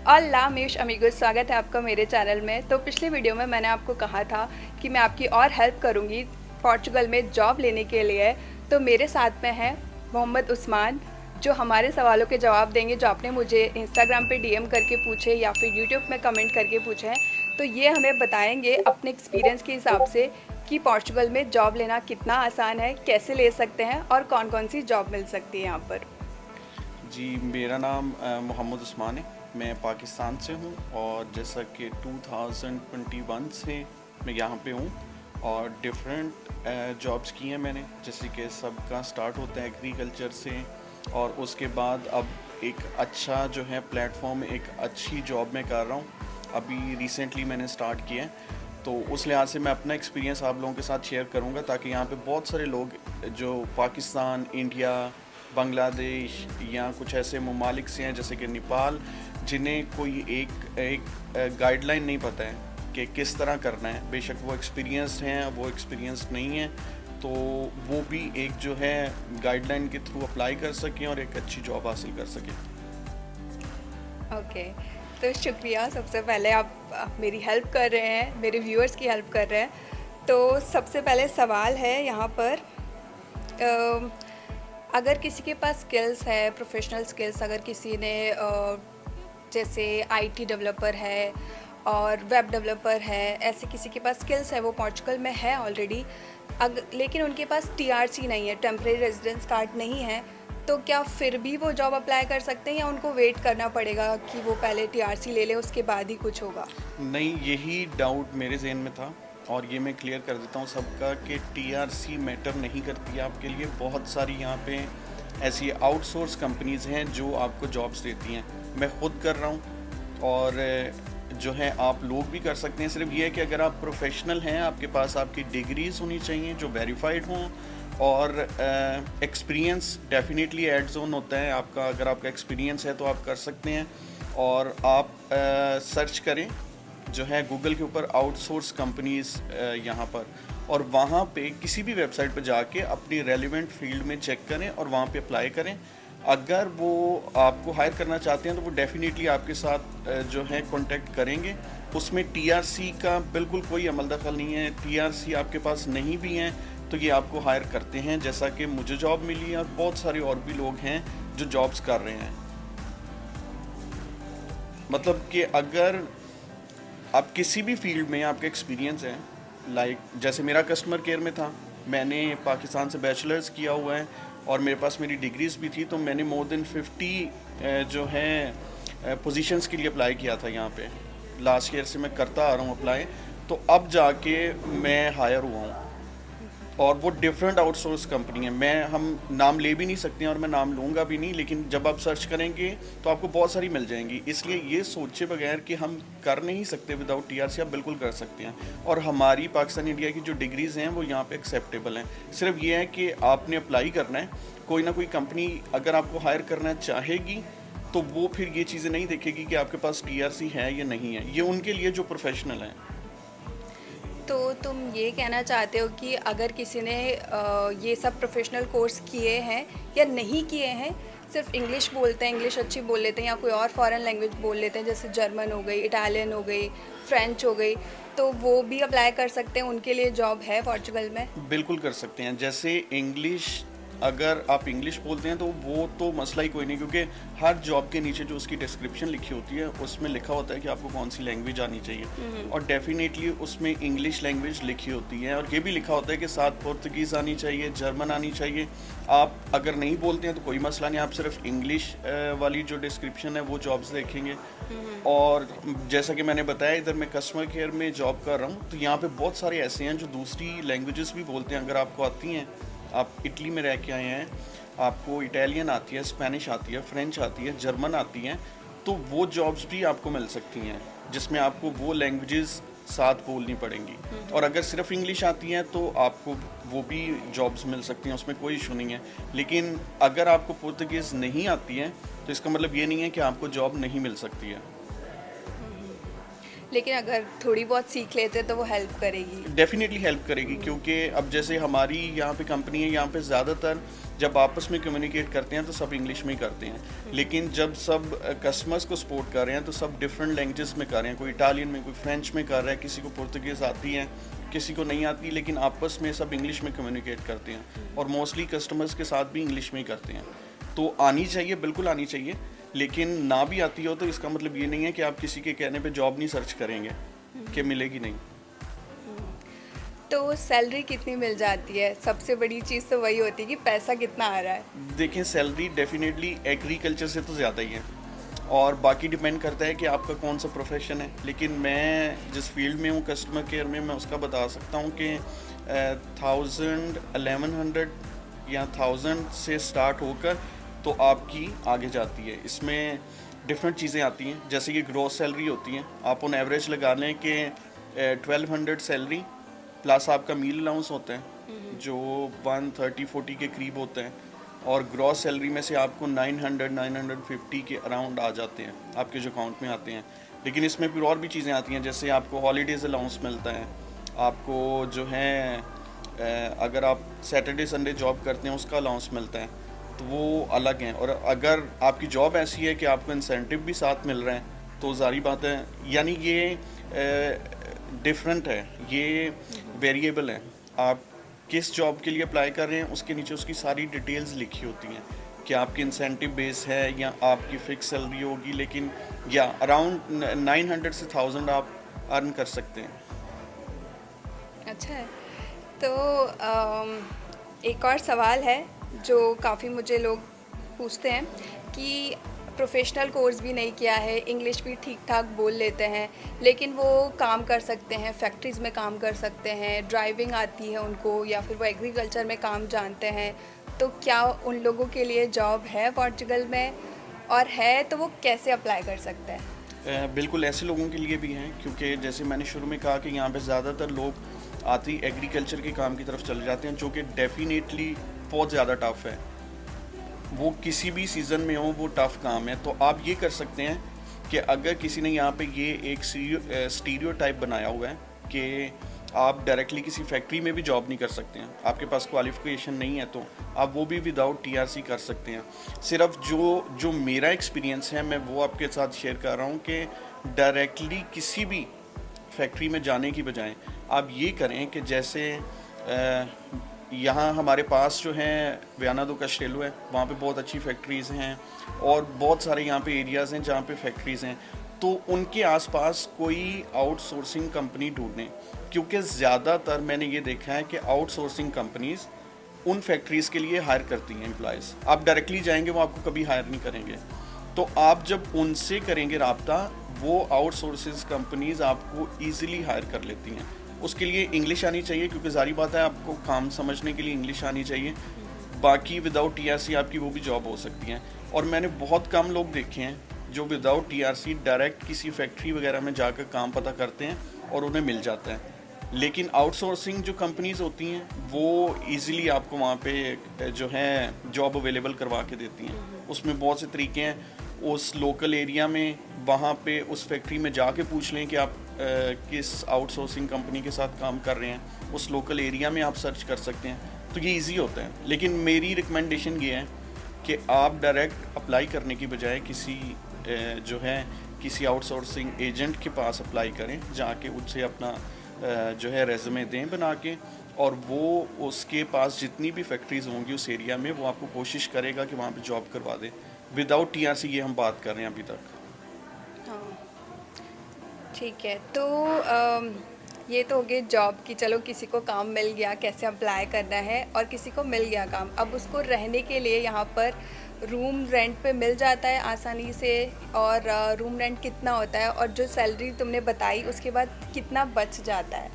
Hola mesh amigos, स्वागत है आपका मेरे चैनल में। तो पिछले वीडियो में मैंने आपको कहा था कि मैं आपकी और हेल्प करूंगी पोर्चुगल में जॉब लेने के लिए। तो मेरे साथ में है मोहम्मद उस्मान, जो हमारे सवालों के जवाब देंगे, जो आपने मुझे इंस्टाग्राम पे डीएम करके पूछे या फिर यूट्यूब में कमेंट करके पूछे हैं। तो ये हमें बताएंगे अपने एक्सपीरियंस के हिसाब से कि पोर्चुगल में जॉब लेना कितना आसान है, कैसे ले सकते हैं और कौन कौन सी जॉब मिल सकती है यहाँ पर। जी, मेरा नाम मोहम्मद उस्मान है। मैं पाकिस्तान से हूँ और जैसा कि 2021 से मैं यहाँ पे हूँ और डिफरेंट जॉब्स की हैं मैंने। जैसे कि सबका स्टार्ट होता है एग्रीकल्चर से और उसके बाद अब एक अच्छा जो है प्लेटफॉर्म, एक अच्छी जॉब मैं कर रहा हूँ। अभी रिसेंटली मैंने स्टार्ट किया है, तो उस लिहाज से मैं अपना एक्सपीरियंस आप लोगों के साथ शेयर करूँगा ताकि यहाँ पे बहुत सारे लोग जो पाकिस्तान, इंडिया, बांग्लादेश या कुछ ऐसे ममालिक से हैं जैसे कि नेपाल, जिन्हें कोई एक गाइडलाइन नहीं पता है कि किस तरह करना है। बेशक वो एक्सपीरियंस्ड हैं, वो एक्सपीरियंस्ड नहीं है, तो वो भी एक जो है गाइडलाइन के थ्रू अप्लाई कर सकें और एक अच्छी जॉब हासिल कर सकें। ओके, तो शुक्रिया। सबसे पहले आप मेरी हेल्प कर रहे हैं, मेरे व्यूअर्स की हेल्प कर रहे हैं। तो सबसे पहले सवाल है यहाँ पर, अगर किसी के पास स्किल्स है, प्रोफेशनल स्किल्स, अगर किसी ने जैसे आईटी डेवलपर है और वेब डेवलपर है, ऐसे किसी के पास स्किल्स है, वो पोर्चुगल में है ऑलरेडी, लेकिन उनके पास टीआरसी नहीं है, टेम्परेरी रेजिडेंस कार्ड नहीं है, तो क्या फिर भी वो जॉब अप्लाई कर सकते हैं या उनको वेट करना पड़ेगा कि वो पहले टीआरसी ले ले, उसके बाद ही कुछ होगा? नहीं, यही डाउट मेरे जहन में था और ये मैं क्लियर कर देता हूँ सबका कि टीआरसी मैटर नहीं करती है आपके लिए। बहुत सारी यहाँ पे ऐसी आउटसोर्स कंपनीज़ हैं जो आपको जॉब्स देती हैं। मैं ख़ुद कर रहा हूँ और जो है आप लोग भी कर सकते हैं। सिर्फ ये है कि अगर आप प्रोफेशनल हैं, आपके पास आपकी डिग्रीज़ होनी चाहिए जो वेरीफाइड हों और एक्सपीरियंस डेफिनेटली एड जोन होता है आपका। अगर आपका एक्सपीरियंस है तो आप कर सकते हैं और आप सर्च करें जो है गूगल के ऊपर आउटसोर्स कंपनीज़ यहाँ पर, और वहाँ पे किसी भी वेबसाइट पर जाके अपनी रेलिवेंट फील्ड में चेक करें और वहाँ पे अप्लाई करें। अगर वो आपको हायर करना चाहते हैं तो वो डेफिनेटली आपके साथ जो है कांटेक्ट करेंगे। उसमें टीआरसी का बिल्कुल कोई अमल दखल नहीं है। टीआरसी आपके पास नहीं भी हैं तो ये आपको हायर करते हैं, जैसा कि मुझे जॉब मिली है और बहुत सारे और भी लोग हैं जो जॉब्स कर रहे हैं। मतलब कि अगर आप किसी भी फील्ड में आपका एक्सपीरियंस है, लाइक जैसे मेरा कस्टमर केयर में था, मैंने पाकिस्तान से बैचलर्स किया हुआ है और मेरे पास मेरी डिग्रीज़ भी थी, तो मैंने मोर देन 50 जो है पोजीशंस के लिए अप्लाई किया था यहाँ पे। लास्ट ईयर से मैं करता आ रहा हूँ अप्लाई, तो अब जाके मैं हायर हुआ हूँ और वो डिफरेंट आउटसोर्स कंपनी है। हम नाम ले भी नहीं सकते हैं और मैं नाम लूँगा भी नहीं, लेकिन जब आप सर्च करेंगे तो आपको बहुत सारी मिल जाएंगी। इसलिए ये सोचे बगैर कि हम कर नहीं सकते विदाउट टीआरसी, आप बिल्कुल कर सकते हैं। और हमारी पाकिस्तान इंडिया की जो डिग्रीज़ हैं वो यहाँ पे एक्सेप्टेबल हैं। सिर्फ ये है कि आपने अप्लाई करना है। कोई ना कोई कंपनी अगर आपको हायर करना चाहेगी तो वो फिर ये चीज़ें नहीं देखेगी कि आपके पास टीआरसी है या नहीं है। ये उनके लिए जो प्रोफेशनल हैं। तो तुम ये कहना चाहते हो कि अगर किसी ने ये सब प्रोफेशनल कोर्स किए हैं या नहीं किए हैं, सिर्फ इंग्लिश बोलते हैं, इंग्लिश अच्छी बोल लेते हैं या कोई और फॉरेन लैंग्वेज बोल लेते हैं, जैसे जर्मन हो गई, इटालियन हो गई, फ्रेंच हो गई, तो वो भी अप्लाई कर सकते हैं? उनके लिए जॉब है पोर्चुगल में? बिल्कुल कर सकते हैं। जैसे इंग्लिश, अगर आप इंग्लिश बोलते हैं तो वो तो मसला ही कोई नहीं, क्योंकि हर जॉब के नीचे जो उसकी डिस्क्रिप्शन लिखी होती है उसमें लिखा होता है कि आपको कौन सी लैंग्वेज आनी चाहिए, और डेफिनेटली उसमें इंग्लिश लैंग्वेज लिखी होती है और ये भी लिखा होता है कि साथ पुर्तगीज़ आनी चाहिए, जर्मन आनी चाहिए। आप अगर नहीं बोलते हैं तो कोई मसला नहीं, आप सिर्फ इंग्लिश वाली जो डिस्क्रिप्शन है वो जॉब्स देखेंगे। और जैसा कि मैंने बताया, इधर मैं कस्टमर केयर में जॉब कर रहा हूँ, तो यहाँ पे बहुत सारे ऐसे हैं जो दूसरी लैंग्वेजेस भी बोलते हैं। अगर आपको आती हैं, आप इटली में रह के आए हैं, आपको इटालियन आती है, स्पेनिश आती है, फ्रेंच आती है, जर्मन आती हैं, तो वो जॉब्स भी आपको मिल सकती हैं जिसमें आपको वो लैंग्वेजेस साथ बोलनी पड़ेंगी। और अगर सिर्फ इंग्लिश आती हैं तो आपको वो भी जॉब्स मिल सकती हैं, उसमें कोई इशू नहीं है। लेकिन अगर आपको पुर्तगीज़ नहीं आती है तो इसका मतलब ये नहीं है कि आपको जॉब नहीं मिल सकती है। लेकिन अगर थोड़ी बहुत सीख लेते तो वो हेल्प करेगी। डेफिनेटली हेल्प करेगी, क्योंकि अब जैसे हमारी यहाँ पे कंपनी है, यहाँ पे ज़्यादातर जब आपस में कम्युनिकेट करते हैं तो सब इंग्लिश में ही करते हैं, लेकिन जब सब कस्टमर्स को सपोर्ट कर रहे हैं तो सब डिफरेंट लैंग्वेजेस में कर रहे हैं। कोई इटालियन में, कोई फ्रेंच में कर रहा है, किसी को पुर्तगीज़ आती है, किसी को नहीं आती, लेकिन आपस में सब इंग्लिश में कम्युनिकेट करते हैं और मोस्टली कस्टमर्स के साथ भी इंग्लिश में ही करते हैं। तो आनी चाहिए, बिल्कुल आनी चाहिए, लेकिन ना भी आती हो तो इसका मतलब ये नहीं है कि आप किसी के कहने पे जॉब नहीं सर्च करेंगे कि मिलेगी नहीं। तो सैलरी कितनी मिल जाती है? सबसे बड़ी चीज़ तो वही होती है कि पैसा कितना आ रहा है। देखें, सैलरी डेफिनेटली एग्रीकल्चर से तो ज़्यादा ही है और बाकी डिपेंड करता है कि आपका कौन सा प्रोफेशन है, लेकिन मैं जिस फील्ड में हूँ कस्टमर केयर में, मैं उसका बता सकता हूँ कि 1000 1100 या 1000 से स्टार्ट होकर तो आपकी आगे जाती है। इसमें डिफरेंट चीज़ें आती हैं, जैसे कि ग्रॉस सैलरी होती है, आप ऑन एवरेज लगा लें कि 1200 सैलरी प्लस आपका मील अलाउंस होता है जो 130-40 के करीब होते हैं, और ग्रॉस सैलरी में से आपको 900-950 के अराउंड आ जाते हैं, आपके जो अकाउंट में आते हैं। लेकिन इसमें फिर और भी चीज़ें आती हैं, जैसे आपको हॉलीडेज़ अलाउंस मिलता है, आपको जो है अगर आप सैटरडे संडे जॉब करते हैं उसका अलाउंस मिलता है, तो वो अलग हैं। और अगर आपकी जॉब ऐसी है कि आपको इंसेंटिव भी साथ मिल रहे हैं तो जारी बात है, यानी ये डिफरेंट है, ये वेरिएबल है। आप किस जॉब के लिए अप्लाई कर रहे हैं उसके नीचे उसकी सारी डिटेल्स लिखी होती हैं कि आपकी इंसेंटिव बेस है या आपकी फिक्स सैलरी होगी, लेकिन या अराउंड 900 से 1000 आप अर्न कर सकते हैं। अच्छा है। तो एक और सवाल है जो काफ़ी मुझे लोग पूछते हैं कि प्रोफेशनल कोर्स भी नहीं किया है, इंग्लिश भी ठीक ठाक बोल लेते हैं, लेकिन वो काम कर सकते हैं, फैक्ट्रीज़ में काम कर सकते हैं, ड्राइविंग आती है उनको, या फिर वो एग्रीकल्चर में काम जानते हैं, तो क्या उन लोगों के लिए जॉब है पोर्चुगल में, और है तो वो कैसे अप्लाई कर सकते हैं? बिल्कुल ऐसे लोगों के लिए भी हैं, क्योंकि जैसे मैंने शुरू में कहा कि यहाँ पे ज़्यादातर लोग आते ही एग्रीकल्चर के काम की तरफ चले जाते हैं, जो कि डेफिनेटली बहुत ज़्यादा टफ है। वो किसी भी सीज़न में हो वो टफ़ काम है। तो आप ये कर सकते हैं कि अगर किसी ने यहाँ पे ये एक स्टीरियोटाइप बनाया हुआ है कि आप डायरेक्टली किसी फैक्ट्री में भी जॉब नहीं कर सकते हैं, आपके पास क्वालिफ़िकेशन नहीं है, तो आप वो भी विदाउट टीआरसी कर सकते हैं। सिर्फ जो मेरा एक्सपीरियंस है मैं वो आपके साथ शेयर कर रहा हूँ कि डायरेक्टली किसी भी फैक्ट्री में जाने की बजाय आप ये करें कि जैसे यहाँ हमारे पास जो है वियाना दो कस्टेलो है, वहाँ पे बहुत अच्छी फैक्ट्रीज़ हैं और बहुत सारे यहाँ पे एरियाज़ हैं जहाँ पे फैक्ट्रीज़ हैं, तो उनके आसपास कोई आउटसोर्सिंग कंपनी ढूंढें, क्योंकि ज़्यादातर मैंने ये देखा है कि आउटसोर्सिंग कंपनीज़ उन फैक्ट्रीज़ के लिए हायर करती हैं एम्प्लॉयज़। आप डायरेक्टली जाएंगे वो आपको कभी हायर नहीं करेंगे, तो आप जब उनसे करेंगे रब्ता, वो आउटसोर्सिंग कंपनीज़ आपको ईज़िली हायर कर लेती हैं। उसके लिए इंग्लिश आनी चाहिए, क्योंकि जारी बात है आपको काम समझने के लिए इंग्लिश आनी चाहिए। बाकी विदाउट टीआरसी आपकी वो भी जॉब हो सकती हैं, और मैंने बहुत कम लोग देखे हैं जो विदाउट टीआरसी डायरेक्ट किसी फैक्ट्री वगैरह में जाकर काम पता करते हैं और उन्हें मिल जाता है। लेकिन आउटसोर्सिंग जो कंपनीज़ होती हैं वो इजीली आपको वहाँ पे जो है जॉब अवेलेबल करवा के देती हैं। उसमें बहुत से तरीके हैं, उस लोकल एरिया में वहाँ पे उस फैक्ट्री में जाके पूछ लें कि आप किस आउटसोर्सिंग कंपनी के साथ काम कर रहे हैं, उस लोकल एरिया में आप सर्च कर सकते हैं, तो ये इजी होता है। लेकिन मेरी रिकमेंडेशन ये है कि आप डायरेक्ट अप्लाई करने की बजाय जो है किसी आउटसोर्सिंग एजेंट के पास अप्लाई करें, जाके उससे अपना जो है रेज़्यूमे दें बना के, और वो उसके पास जितनी भी फैक्ट्रीज़ होंगी उस एरिया में वो आपको कोशिश करेगा कि वहाँ पे जॉब करवा दें। विदाउट टीआरसी ये हम बात कर रहे हैं अभी तक। हाँ, ठीक है। तो ये तो हो गई जॉब की, चलो किसी को काम मिल गया, कैसे अप्लाई करना है, और किसी को मिल गया काम, अब उसको रहने के लिए यहाँ पर रूम रेंट पे मिल जाता है आसानी से, और रूम रेंट कितना होता है, और जो सैलरी तुमने बताई उसके बाद कितना बच जाता है?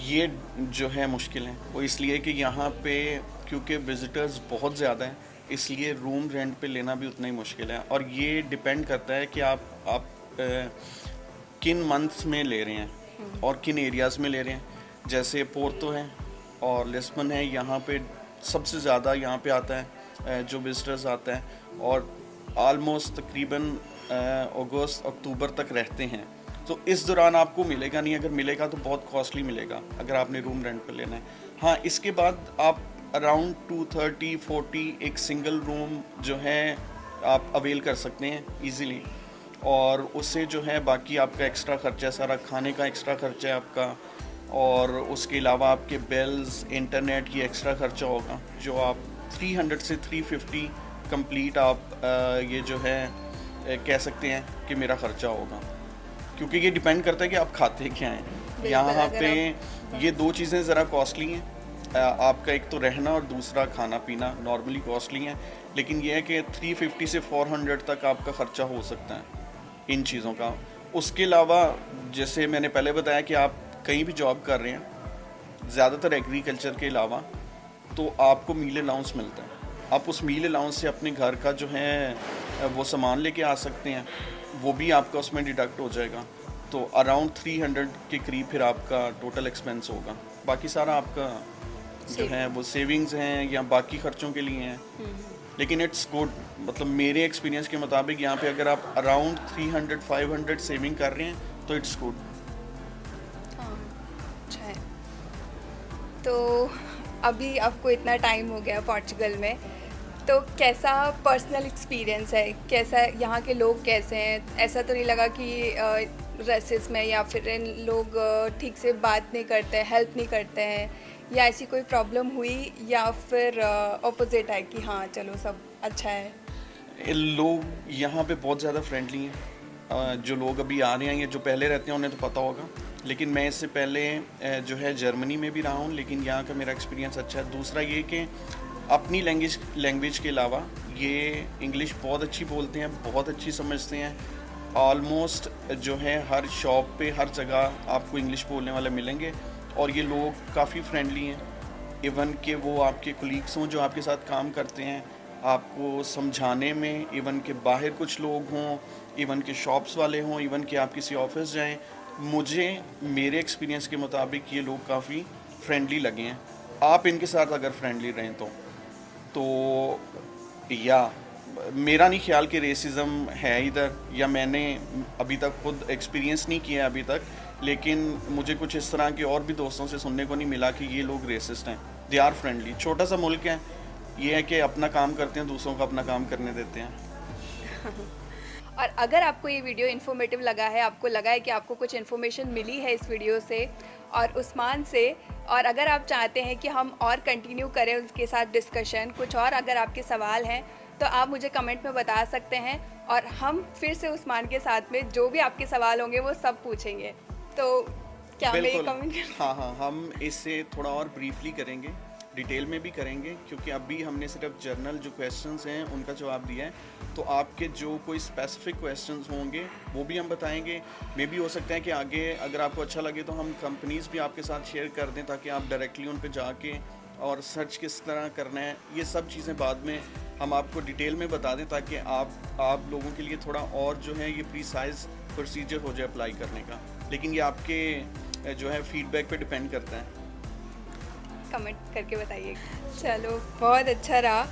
ये जो है मुश्किल है वो इसलिए कि यहाँ पे क्योंकि विज़िटर्स बहुत ज़्यादा हैं, इसलिए रूम रेंट पे लेना भी उतना ही मुश्किल है। और ये डिपेंड करता है कि आप किन मंथ्स में ले रहे हैं और किन एरियाज़ में ले रहे हैं। जैसे पोर्तो है और लिस्बन है, यहाँ पे सबसे ज़्यादा यहाँ पे आता है जो विज़िटर्स आता है, और आलमोस्ट तकरीबन अगस्त अक्टूबर तक रहते हैं। तो इस दौरान आपको मिलेगा नहीं, अगर मिलेगा तो बहुत कॉस्टली मिलेगा अगर आपने रूम रेंट पर लेना है। हाँ, इसके बाद आप अराउंड 230-40 एक सिंगल रूम जो है आप अवेल कर सकते हैं इजीली, और उससे जो है बाकी आपका एक्स्ट्रा खर्चा, सारा खाने का एक्स्ट्रा खर्चा है आपका, और उसके अलावा आपके बिल्स, इंटरनेट, ये एक्स्ट्रा खर्चा होगा जो आप 300 से 350 कंप्लीट आप ये जो है कह सकते हैं कि मेरा खर्चा होगा, क्योंकि ये डिपेंड करता है कि आप खाते क्या हैं। यहाँ पे ये दो चीज़ें ज़रा कॉस्टली हैं, आपका एक तो रहना और दूसरा खाना पीना नॉर्मली कॉस्टली है, लेकिन ये है कि 350 से 400 तक आपका ख़र्चा हो सकता है इन चीज़ों का। उसके अलावा जैसे मैंने पहले बताया कि आप कहीं भी जॉब कर रहे हैं, ज़्यादातर एग्रीकल्चर के अलावा, तो आपको मील अलाउंस मिलता है। आप उस मील अलाउंस से अपने घर का जो है वो सामान लेके आ सकते हैं, वो भी आपका उसमें डिडक्ट हो जाएगा। तो अराउंड 300 के करीब फिर आपका टोटल एक्सपेंस होगा। बाकी सारा आपका जो है वो सेविंग्स हैं या बाकी खर्चों के लिए हैं। लेकिन इट्स गुड, मतलब मेरे एक्सपीरियंस के मुताबिक यहाँ पे अगर आप अराउंड 300-500 सेविंग कर रहे हैं तो इट्स गुड। अच्छा है। तो अभी आपको इतना टाइम हो गया पोर्चुगल में, तो कैसा पर्सनल एक्सपीरियंस है, कैसा यहाँ के लोग कैसे हैं? ऐसा तो नहीं लगा कि रेसिज्म में या फिर इन लोग ठीक से बात नहीं करते, हेल्प नहीं करते हैं, या ऐसी कोई प्रॉब्लम हुई, या फिर ऑपोजिट है कि हाँ चलो सब अच्छा है? लोग यहाँ पे बहुत ज़्यादा फ्रेंडली हैं। जो लोग अभी आ रहे हैं या जो पहले रहते हैं उन्हें तो पता होगा, लेकिन मैं इससे पहले जो है जर्मनी में भी रहा हूँ, लेकिन यहाँ का मेरा एक्सपीरियंस अच्छा है। दूसरा ये कि अपनी लैंग्वेज के अलावा ये इंग्लिश बहुत अच्छी बोलते हैं, बहुत अच्छी समझते हैं। ऑलमोस्ट जो है हर शॉप पे, हर जगह आपको इंग्लिश बोलने वाले मिलेंगे, और ये लोग काफ़ी फ्रेंडली हैं। इवन कि वो आपके कोलीग्स हों जो आपके साथ काम करते हैं, आपको समझाने में, इवन के बाहर कुछ लोग हों, इवन के शॉप्स वाले हों, इवन कि आप किसी ऑफिस जाएं, मुझे मेरे एक्सपीरियंस के मुताबिक ये लोग काफ़ी फ्रेंडली लगे हैं। आप इनके साथ अगर फ्रेंडली रहें तो या मेरा नहीं ख्याल कि रेसिज्म है इधर, या मैंने अभी तक खुद एक्सपीरियंस नहीं किया अभी तक, लेकिन मुझे कुछ इस तरह के और भी दोस्तों से सुनने को नहीं मिला कि ये लोग रेसिस्ट हैं। They are friendly. छोटा सा मुल्क है, ये है कि अपना काम करते हैं, दूसरों को अपना काम करने देते हैं। और अगर आपको ये वीडियो इन्फॉर्मेटिव लगा है, आपको लगा है कि आपको कुछ इन्फॉर्मेशन मिली है इस वीडियो से और उस्मान से, और अगर आप चाहते हैं कि हम और कंटिन्यू करें उसके साथ डिस्कशन, कुछ और अगर आपके सवाल हैं तो आप मुझे कमेंट में बता सकते हैं, और हम फिर से उस्मान के साथ में जो भी आपके सवाल होंगे वो सब पूछेंगे। तो क्या मैं ये कमेंट? हाँ, हम इससे थोड़ा और ब्रीफली करेंगे, डिटेल में भी करेंगे, क्योंकि अभी हमने सिर्फ जर्नल जो क्वेश्चंस हैं उनका जवाब दिया है। तो आपके जो कोई स्पेसिफिक क्वेश्चंस होंगे वो भी हम बताएंगे। मे भी हो सकता है कि आगे अगर आपको अच्छा लगे तो हम कंपनीज़ भी आपके साथ शेयर कर दें, ताकि आप डायरेक्टली उन पे जाके और सर्च किस तरह करना है, ये सब चीज़ें बाद में हम आपको डिटेल में बता दें, ताकि आप लोगों के लिए थोड़ा और जो है ये प्रीसाइज प्रोसीजर हो जाए अप्लाई करने का। लेकिन ये आपके जो है फीडबैक पे डिपेंड करता है। कमेंट करके बताइए। चलो, बहुत अच्छा रहा,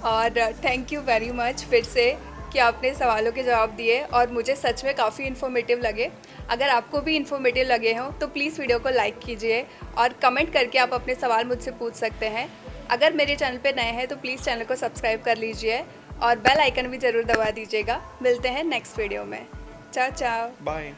और थैंक यू वेरी मच फिर से कि आपने सवालों के जवाब दिए, और मुझे सच में काफ़ी इन्फॉर्मेटिव लगे। अगर आपको भी इन्फॉर्मेटिव लगे हों तो प्लीज़ वीडियो को लाइक कीजिए, और कमेंट करके आप अपने सवाल मुझसे पूछ सकते हैं। अगर मेरे चैनल पे नए हैं तो प्लीज़ चैनल को सब्सक्राइब कर लीजिए, और बेल आइकन भी ज़रूर दबा दीजिएगा। मिलते हैं नेक्स्ट वीडियो में। चाओ चाओ, बाय।